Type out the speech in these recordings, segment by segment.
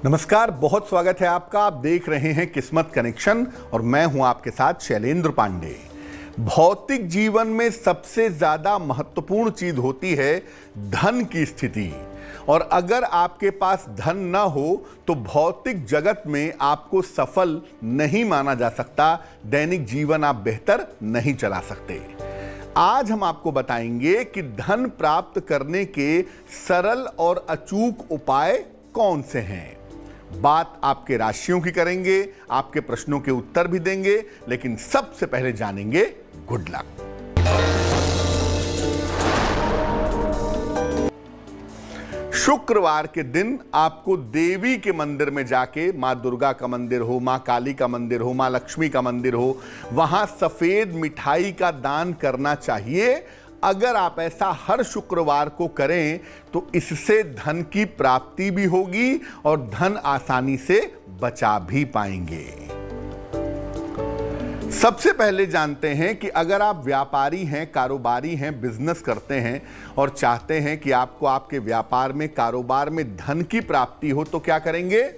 नमस्कार, बहुत स्वागत है आपका। आप देख रहे हैं किस्मत कनेक्शन और मैं हूं आपके साथ शैलेंद्र पांडे। भौतिक जीवन में सबसे ज्यादा महत्वपूर्ण चीज होती है धन की स्थिति, और अगर आपके पास धन न हो तो भौतिक जगत में आपको सफल नहीं माना जा सकता, दैनिक जीवन आप बेहतर नहीं चला सकते। आज हम आपको बताएंगे कि धन प्राप्त करने के सरल और अचूक उपाय कौन से हैं। बात आपके राशियों की करेंगे, आपके प्रश्नों के उत्तर भी देंगे, लेकिन सबसे पहले जानेंगे गुड लक। शुक्रवार के दिन आपको देवी के मंदिर में जाके, मां दुर्गा का मंदिर हो, मां काली का मंदिर हो, मां लक्ष्मी का मंदिर हो, वहां सफेद मिठाई का दान करना चाहिए। अगर आप ऐसा हर शुक्रवार को करें तो इससे धन की प्राप्ति भी होगी और धन आसानी से बचा भी पाएंगे। सबसे पहले जानते हैं कि अगर आप व्यापारी हैं, कारोबारी हैं, बिजनेस करते हैं और चाहते हैं कि आपको आपके व्यापार में, कारोबार में धन की प्राप्ति हो तो क्या करेंगे।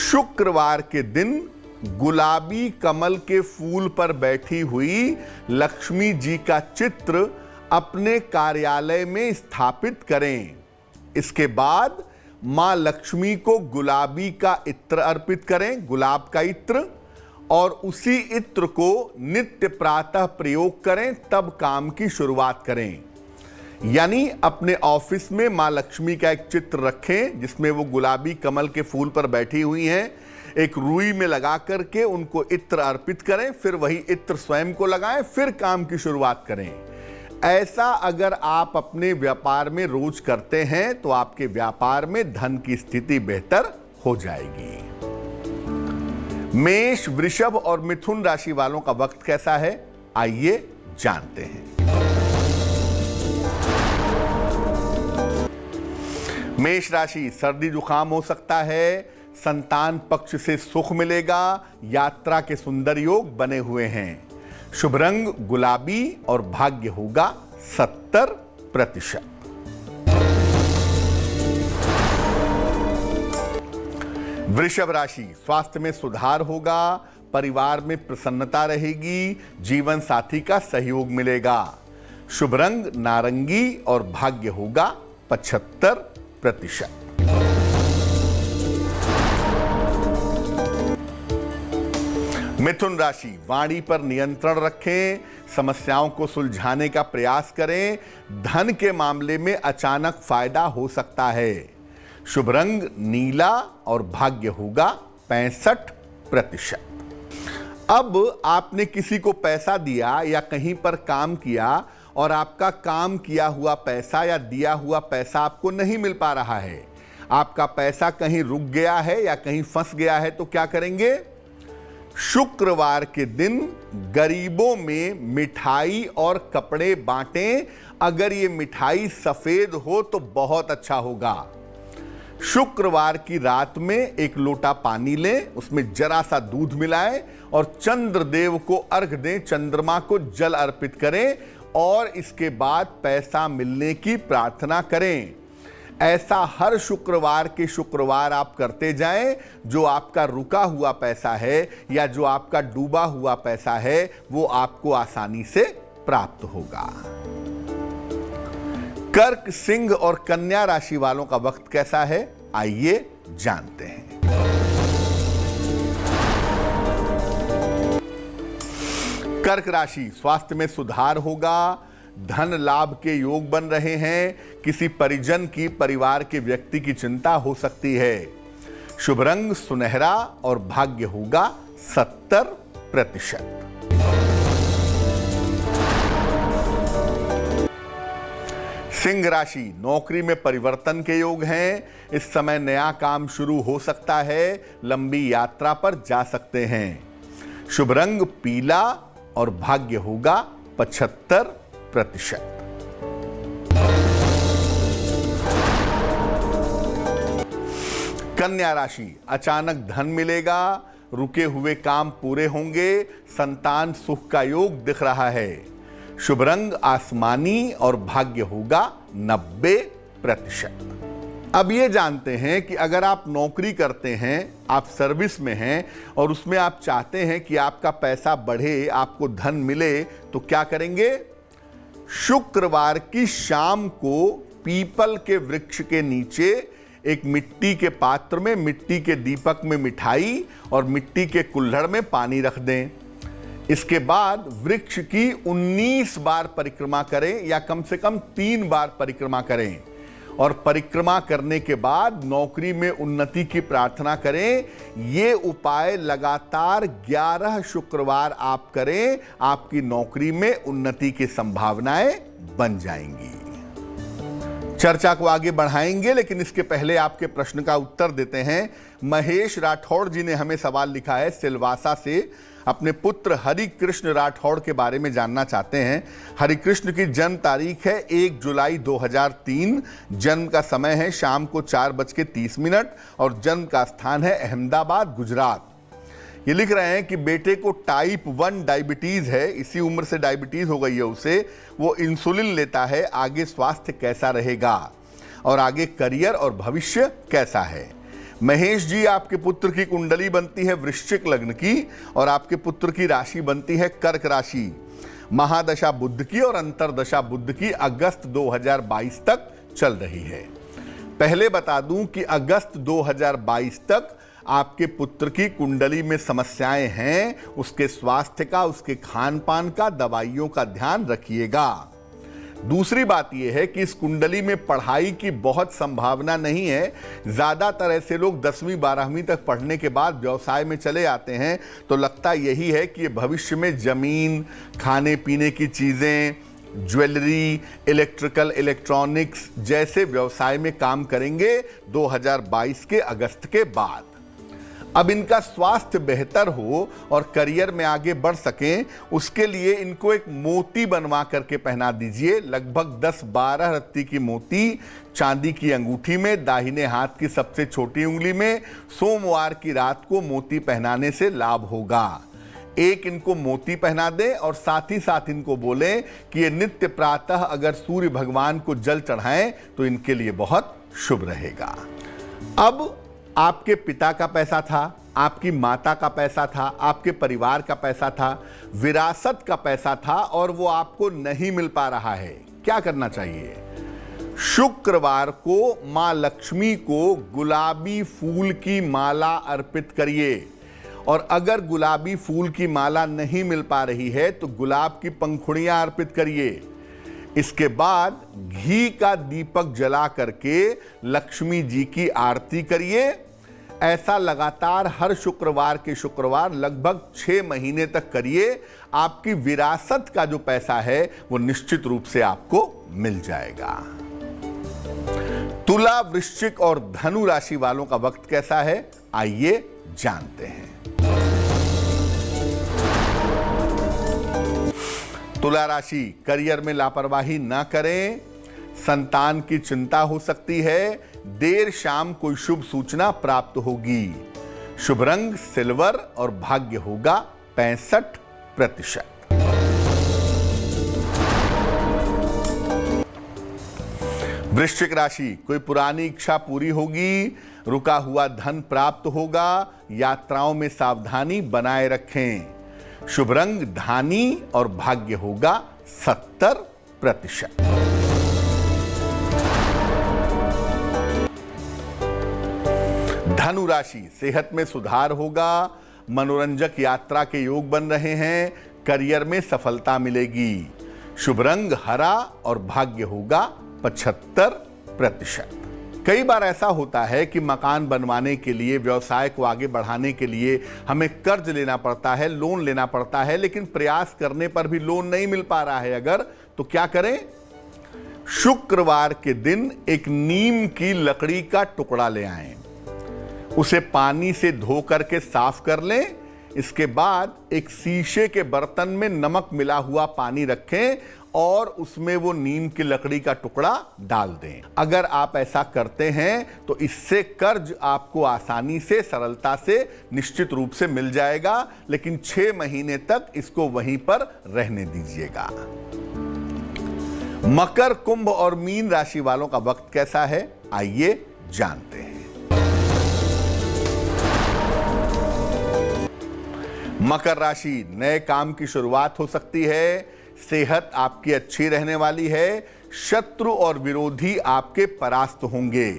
शुक्रवार के दिन गुलाबी कमल के फूल पर बैठी हुई लक्ष्मी जी का चित्र अपने कार्यालय में स्थापित करें। इसके बाद मां लक्ष्मी को गुलाबी का इत्र अर्पित करें, गुलाब का इत्र, और उसी इत्र को नित्य प्रातः प्रयोग करें, तब काम की शुरुआत करें। यानी अपने ऑफिस में मां लक्ष्मी का एक चित्र रखें जिसमें वो गुलाबी कमल के फूल पर बैठी हुई हैं, एक रुई में लगा करके उनको इत्र अर्पित करें, फिर वही इत्र स्वयं को लगाएं, फिर काम की शुरुआत करें। ऐसा अगर आप अपने व्यापार में रोज करते हैं तो आपके व्यापार में धन की स्थिति बेहतर हो जाएगी। मेष, वृषभ और मिथुन राशि वालों का वक्त कैसा है, आइए जानते हैं। मेष राशि, सर्दी जुकाम हो सकता है, संतान पक्ष से सुख मिलेगा, यात्रा के सुंदर योग बने हुए हैं। शुभ रंग गुलाबी और भाग्य होगा 70%। वृषभ राशि, स्वास्थ्य में सुधार होगा, परिवार में प्रसन्नता रहेगी, जीवन साथी का सहयोग मिलेगा। शुभ रंग नारंगी और भाग्य होगा 75%। मिथुन राशि, वाणी पर नियंत्रण रखें, समस्याओं को सुलझाने का प्रयास करें, धन के मामले में अचानक फायदा हो सकता है। शुभ रंग नीला और भाग्य होगा 65%। अब आपने किसी को पैसा दिया या कहीं पर काम किया और आपका काम किया हुआ पैसा या दिया हुआ पैसा आपको नहीं मिल पा रहा है, आपका पैसा कहीं रुक गया है या कहीं फंस गया है, तो क्या करेंगे। शुक्रवार के दिन गरीबों में मिठाई और कपड़े बांटें। अगर ये मिठाई सफेद हो तो बहुत अच्छा होगा। शुक्रवार की रात में एक लोटा पानी लें, उसमें जरा सा दूध मिलाएं और चंद्रदेव को अर्घ दें, चंद्रमा को जल अर्पित करें और इसके बाद पैसा मिलने की प्रार्थना करें। ऐसा हर शुक्रवार के शुक्रवार आप करते जाएं। जो आपका रुका हुआ पैसा है या जो आपका डूबा हुआ पैसा है वो आपको आसानी से प्राप्त होगा। कर्क, सिंह और कन्या राशि वालों का वक्त कैसा है, आइए जानते हैं। कर्क राशि, स्वास्थ्य में सुधार होगा, धन लाभ के योग बन रहे हैं, किसी परिजन की, परिवार के व्यक्ति की चिंता हो सकती है। शुभ रंग सुनहरा और भाग्य होगा 70%। सिंह राशि, नौकरी में परिवर्तन के योग हैं, इस समय नया काम शुरू हो सकता है, लंबी यात्रा पर जा सकते हैं। शुभ रंग पीला और भाग्य होगा 75%। कन्या राशि, अचानक धन मिलेगा, रुके हुए काम पूरे होंगे, संतान सुख का योग दिख रहा है। शुभ रंग आसमानी और भाग्य होगा 90%। अब ये जानते हैं कि अगर आप नौकरी करते हैं, आप सर्विस में हैं और उसमें आप चाहते हैं कि आपका पैसा बढ़े, आपको धन मिले, तो क्या करेंगे? शुक्रवार की शाम को पीपल के वृक्ष के नीचे एक मिट्टी के पात्र में, मिट्टी के दीपक में मिठाई और मिट्टी के कुल्हड़ में पानी रख दें। इसके बाद वृक्ष की 19 बार परिक्रमा करें या कम से कम 3 बार परिक्रमा करें और परिक्रमा करने के बाद नौकरी में उन्नति की प्रार्थना करें। ये उपाय लगातार 11 शुक्रवार आप करें, आपकी नौकरी में उन्नति की संभावनाएं बन जाएंगी। चर्चा को आगे बढ़ाएंगे, लेकिन इसके पहले आपके प्रश्न का उत्तर देते हैं। महेश राठौड़ जी ने हमें सवाल लिखा है सिलवासा से, अपने पुत्र हरिकृष्ण राठौड़ के बारे में जानना चाहते हैं। हरिकृष्ण की जन्म तारीख है 1 जुलाई 2003, जन्म का समय है शाम को 4:30 और जन्म का स्थान है अहमदाबाद, गुजरात। ये लिख रहे हैं कि बेटे को टाइप 1 डायबिटीज है, इसी उम्र से डायबिटीज हो गई है उसे, वो इंसुलिन लेता है, आगे स्वास्थ्य कैसा रहेगा और आगे करियर और भविष्य कैसा है? महेश जी, आपके पुत्र की कुंडली बनती है वृश्चिक लग्न की और आपके पुत्र की राशि बनती है कर्क राशि। महादशा बुध की और अंतरदशा बुध की अगस्त 2022 तक चल रही है। पहले बता दूं कि अगस्त 2022 तक आपके पुत्र की कुंडली में समस्याएं हैं, उसके स्वास्थ्य का, उसके खान पान का, दवाइयों का ध्यान रखिएगा। दूसरी बात यह है कि इस कुंडली में पढ़ाई की बहुत संभावना नहीं है। ज़्यादातर ऐसे लोग 10वीं 12वीं तक पढ़ने के बाद व्यवसाय में चले आते हैं, तो लगता यही है कि ये भविष्य में जमीन, खाने पीने की चीज़ें, ज्वेलरी, इलेक्ट्रिकल, इलेक्ट्रॉनिक्स जैसे व्यवसाय में काम करेंगे 2022 के अगस्त के बाद। अब इनका स्वास्थ्य बेहतर हो और करियर में आगे बढ़ सकें, उसके लिए इनको एक मोती बनवा करके पहना दीजिए। लगभग 10-12 रत्ती की मोती चांदी की अंगूठी में, दाहिने हाथ की सबसे छोटी उंगली में, सोमवार की रात को मोती पहनाने से लाभ होगा। एक इनको मोती पहना दें और साथ ही साथ इनको बोलें कि ये नित्य प्रातः अगर सूर्य भगवान को जल चढ़ाएं तो इनके लिए बहुत शुभ रहेगा। अब आपके पिता का पैसा था, आपकी माता का पैसा था, आपके परिवार का पैसा था, विरासत का पैसा था और वो आपको नहीं मिल पा रहा है। क्या करना चाहिए? शुक्रवार को मां लक्ष्मी को गुलाबी फूल की माला अर्पित करिए और अगर गुलाबी फूल की माला नहीं मिल पा रही है तो गुलाब की पंखुड़ियां अर्पित करिए। इसके बाद घी का दीपक जला करके लक्ष्मी जी की आरती करिए। ऐसा लगातार हर शुक्रवार के शुक्रवार लगभग 6 महीने तक करिए। आपकी विरासत का जो पैसा है वो निश्चित रूप से आपको मिल जाएगा। तुला, वृश्चिक और धनु राशि वालों का वक्त कैसा है, आइए जानते हैं। तुला राशि, करियर में लापरवाही ना करें, संतान की चिंता हो सकती है, देर शाम कोई शुभ सूचना प्राप्त होगी। शुभ रंग सिल्वर और भाग्य होगा 65%। वृश्चिक राशि, कोई पुरानी इच्छा पूरी होगी, रुका हुआ धन प्राप्त होगा, यात्राओं में सावधानी बनाए रखें। शुभ रंग धानी और भाग्य होगा 70%। धनु राशि, सेहत में सुधार होगा, मनोरंजक यात्रा के योग बन रहे हैं, करियर में सफलता मिलेगी। शुभ रंग हरा और भाग्य होगा 75%। कई बार ऐसा होता है कि मकान बनवाने के लिए, व्यवसाय को आगे बढ़ाने के लिए हमें कर्ज लेना पड़ता है, लोन लेना पड़ता है, लेकिन प्रयास करने पर भी लोन नहीं मिल पा रहा है अगर, तो क्या करें? शुक्रवार के दिन एक नीम की लकड़ी का टुकड़ा ले आएं, उसे पानी से धो करके साफ कर लें। इसके बाद एक शीशे के बर्तन में नमक मिला हुआ पानी रखें और उसमें वो नीम की लकड़ी का टुकड़ा डाल दें। अगर आप ऐसा करते हैं तो इससे कर्ज आपको आसानी से, सरलता से निश्चित रूप से मिल जाएगा, लेकिन 6 महीने तक इसको वहीं पर रहने दीजिएगा। मकर, कुंभ और मीन राशि वालों का वक्त कैसा है, आइए जानते हैं। मकर राशि, नए काम की शुरुआत हो सकती है। सेहत आपकी अच्छी रहने वाली है। शत्रु और विरोधी आपके परास्त होंगे।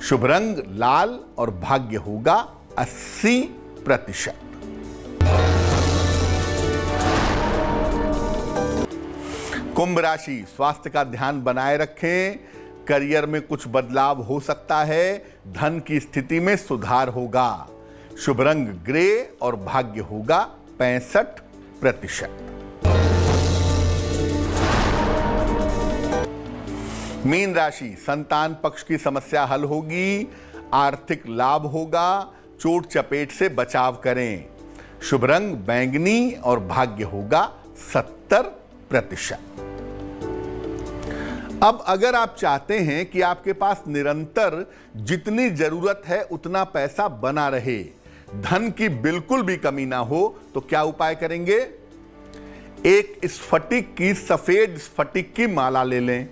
शुभ रंग लाल और भाग्य होगा 80%। कुंभ राशि, स्वास्थ्य का ध्यान बनाए रखें। करियर में कुछ बदलाव हो सकता है। धन की स्थिति में सुधार होगा। शुभ रंग ग्रे और भाग्य होगा 65%। मीन राशि, संतान पक्ष की समस्या हल होगी। आर्थिक लाभ होगा। चोट चपेट से बचाव करें। शुभ रंग बैंगनी और भाग्य होगा 70%। अब अगर आप चाहते हैं कि आपके पास निरंतर जितनी जरूरत है उतना पैसा बना रहे, धन की बिल्कुल भी कमी ना हो, तो क्या उपाय करेंगे? एक सफेद स्फटिक की माला ले लें।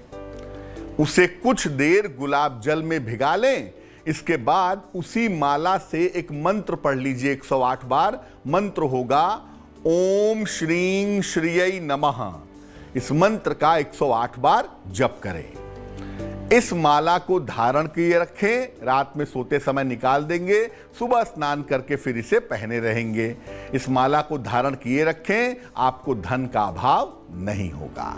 उसे कुछ देर गुलाब जल में भिगा लें। इसके बाद उसी माला से एक मंत्र पढ़ लीजिए 108 बार। मंत्र होगा ओम श्रीं श्रीयै नमः। इस मंत्र का 108 बार जप करें। इस माला को धारण किए रखें। रात में सोते समय निकाल देंगे। सुबह स्नान करके फिर इसे पहने रहेंगे। इस माला को धारण किए रखें। आपको धन का अभाव नहीं होगा।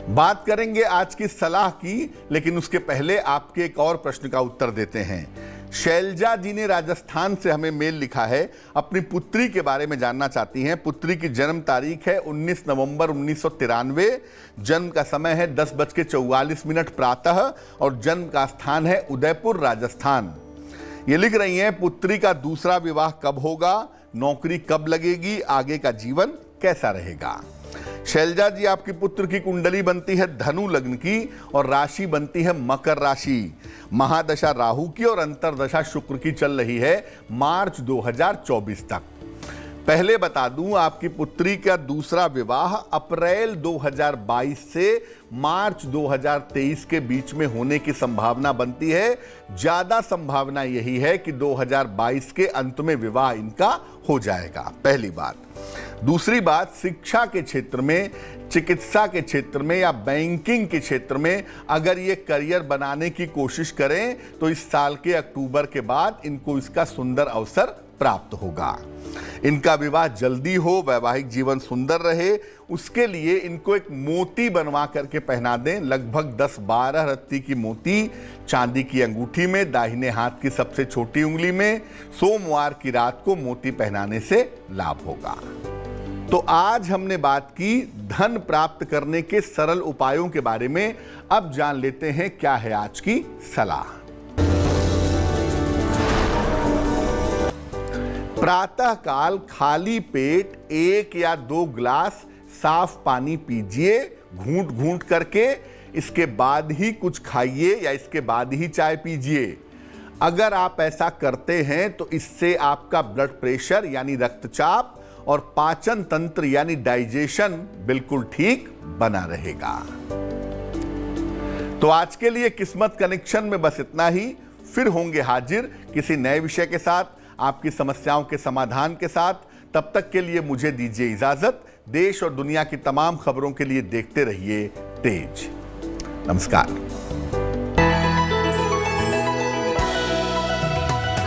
बात करेंगे आज की सलाह की, लेकिन उसके पहले आपके एक और प्रश्न का उत्तर देते हैं। शैलजा जी ने राजस्थान से हमें मेल लिखा है। अपनी पुत्री के बारे में जानना चाहती हैं। पुत्री की जन्म तारीख है 19 नवंबर 1993। जन्म का समय है 10:44 प्रातः और जन्म का स्थान है उदयपुर, राजस्थान। ये लिख रही हैं पुत्री का दूसरा विवाह कब होगा, नौकरी कब लगेगी, आगे का जीवन कैसा रहेगा। शैलजा जी, आपकी पुत्र की कुंडली बनती है धनु लग्न की और राशि बनती है मकर राशि। महादशा राहु की और अंतरदशा शुक्र की चल रही है मार्च 2024 तक। पहले बता दूं, आपकी पुत्री का दूसरा विवाह अप्रैल 2022 से मार्च 2023 के बीच में होने की संभावना बनती है। ज्यादा संभावना यही है कि 2022 के अंत में विवाह इनका हो जाएगा। पहली बात। दूसरी बात, शिक्षा के क्षेत्र में, चिकित्सा के क्षेत्र में या बैंकिंग के क्षेत्र में अगर ये करियर बनाने की कोशिश करें तो इस साल के अक्टूबर के बाद इनको इसका सुंदर अवसर प्राप्त होगा। इनका विवाह जल्दी हो, वैवाहिक जीवन सुंदर रहे, उसके लिए इनको एक मोती बनवा करके पहना दें। लगभग 10-12 रत्ती की मोती चांदी की अंगूठी में, दाहिने हाथ की सबसे छोटी उंगली में, सोमवार की रात को मोती पहनाने से लाभ होगा। तो आज हमने बात की धन प्राप्त करने के सरल उपायों के बारे में। अब जान लेते हैं क्या है आज की सलाह। प्रातः काल खाली पेट 1 या 2 ग्लास साफ पानी पीजिए, घूंट घूंट करके। इसके बाद ही कुछ खाइए या इसके बाद ही चाय पीजिए। अगर आप ऐसा करते हैं तो इससे आपका ब्लड प्रेशर यानी रक्तचाप और पाचन तंत्र यानी डाइजेशन बिल्कुल ठीक बना रहेगा। तो आज के लिए किस्मत कनेक्शन में बस इतना ही। फिर होंगे हाजिर किसी नए विषय के साथ, आपकी समस्याओं के समाधान के साथ। तब तक के लिए मुझे दीजिए इजाजत। देश और दुनिया की तमाम खबरों के लिए देखते रहिए तेज। नमस्कार।